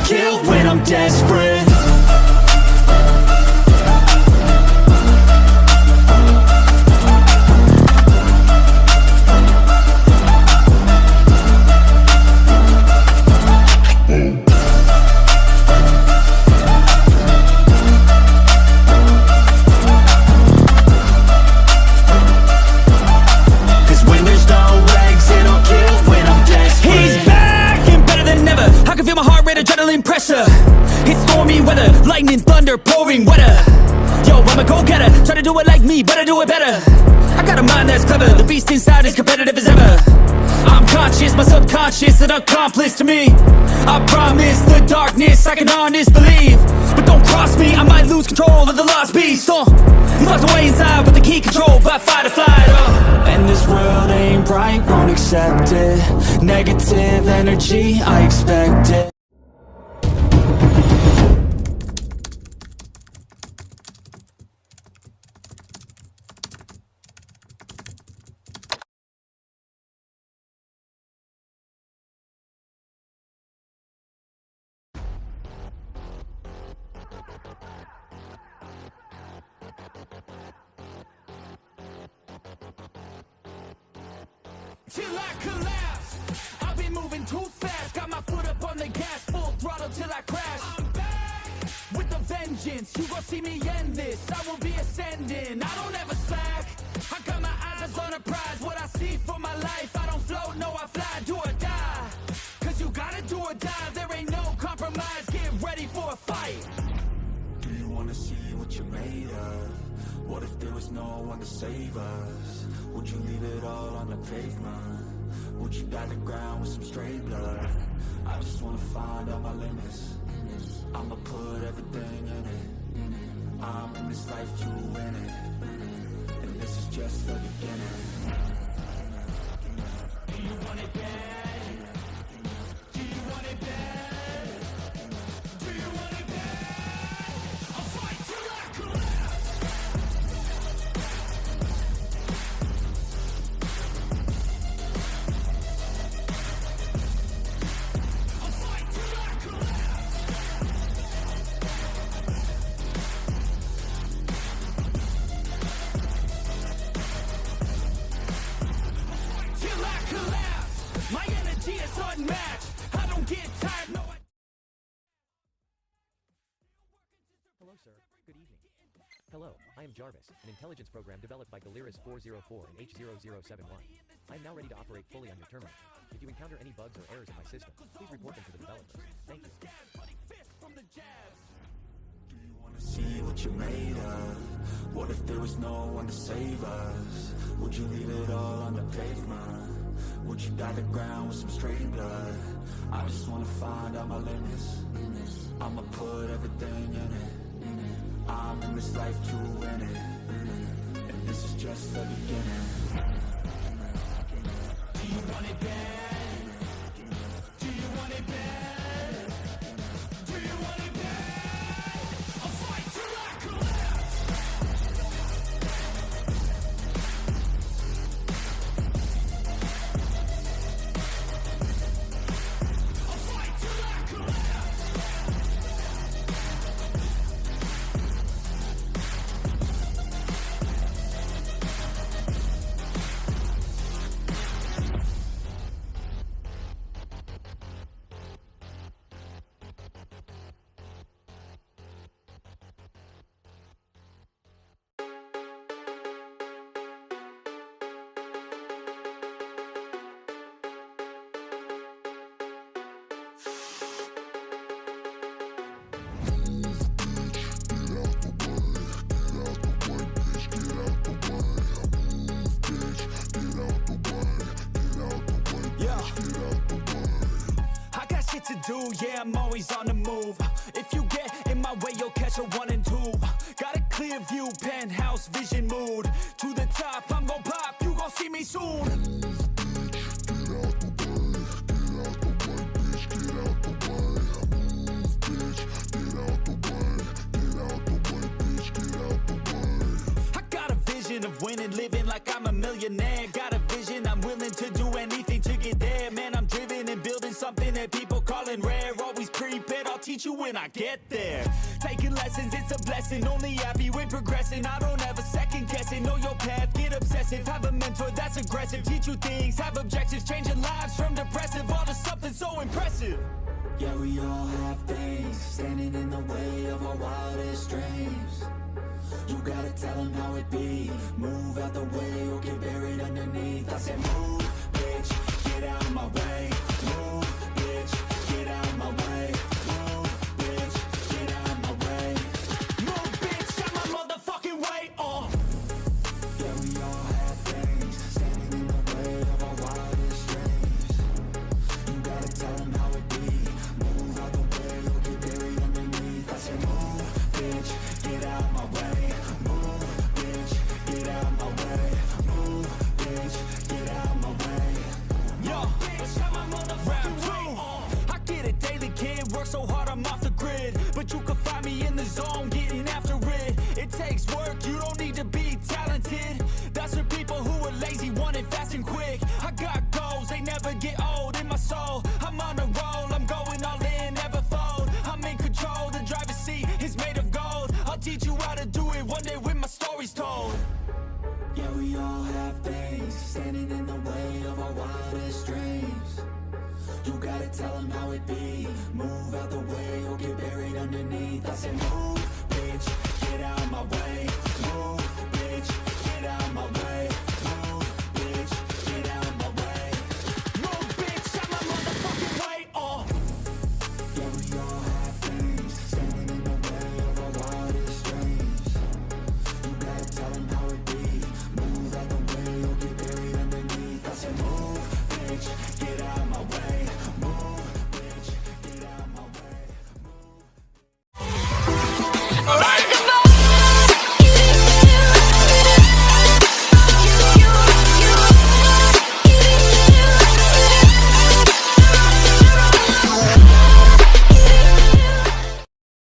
kill when I'm desperate. Pressure, it's stormy weather, lightning, thunder, pouring weather. Yo, I'm a go-getter, try to do it like me, but I do it better. I got a mind that's clever, the beast inside is competitive as ever. I'm conscious, my subconscious, an accomplice to me. I promise the darkness, I can honest believe. But don't cross me, I might lose control of the lost beast. He's locked away inside with the key controlled by fight or flight. And this world ain't right, won't accept it. Negative energy, I expect it. Till I collapse, I've been moving too fast. Got my foot up on the gas, full throttle till I crash. I'm back with a vengeance, you gon' see me end this. I will be ascending, I don't ever slack. I got my eyes on a prize, what I see for my life. I don't float, no I fly, do or die. Cause you gotta do or die, there ain't no compromise. Get ready for a fight. Do you wanna see what you're made of? What if there was no one to save us? Would you leave it all on the pavement? Would you die the ground with some stray blood? I just wanna find out my limits. I'ma put everything in it. I'm in this life to win it. And this is just the beginning. Do you want it bad? Do you want it bad? Do you want it bad? I'll fight till I collapse. I'll fight till I collapse. Till I collapse. My energy is unmatched. I don't get tired, no. Hello, sir. Good evening. Hello, I am Jarvis, an intelligence program developed by Galeris 404 and H0071. I am now ready to operate fully on your terminal. If you encounter any bugs or errors in my system, please report them to the developers. Thank you. Do you wanna see what you're made of? What if there was no one to save us? Would you leave it all on the pavement? Would you dye the ground with some stray blood? I just wanna find out my limits. I'ma put everything in it. I'm in this life to win it. And this is just the beginning. Do you want it bad? Do you want it bad? Do you want it bad? I'll fight till I collapse. I'll fight till I collapse. To do, yeah, I'm always on the move. If you get in my way, you'll catch a 1 and 2. Got a clear view, penthouse vision mood. To the top, I'm gon' pop, you gon' see me soon. I got a vision of winning, living like I'm a millionaire. Got a vision, I'm willing to do anything to get there. Man, I'm driven and building something that people calling rare. Always prepared, I'll when I get there. Taking lessons, it's a blessing. Only happy when progressing. I don't ever second guess it. Know your path, get obsessive. Have a mentor that's aggressive. Teach you things, have objectives. Changing lives from depressive all to something so impressive. Yeah, we all have things standing in the way of our wildest dreams. You gotta tell them how it be. Move out the way or get buried underneath. I said move, bitch, get out of my way. Move, bitch, get out of my way. Move, bitch, get out of my way. Move, bitch, out my motherfucking way. Yeah, we all have things standing in the way of our wildest dreams. You gotta tell them how it be. Move out the way or get buried underneath. I said move, bitch, get out of my way. Move, bitch, get out of my way. Move, bitch, get out of my way. Yo, bitch, out my motherfucking way. I get it daily, kid. Work so hard, I'm off the grid. But you can find me in the zone, getting after it. It takes work, you don't need to be talented. That's for people who are lazy, want it fast and quick. I got goals, they never get old in my soul. I'm on a roll, I'm going all in, never fold. I'm in control, the driver's seat is made of gold. I'll teach you how to do it one day when my story's told. Yeah, we all have things standing in the way of our wildest dreams. You gotta tell them how it be. Move out the way or get buried underneath. I said move, bitch, get out of my way.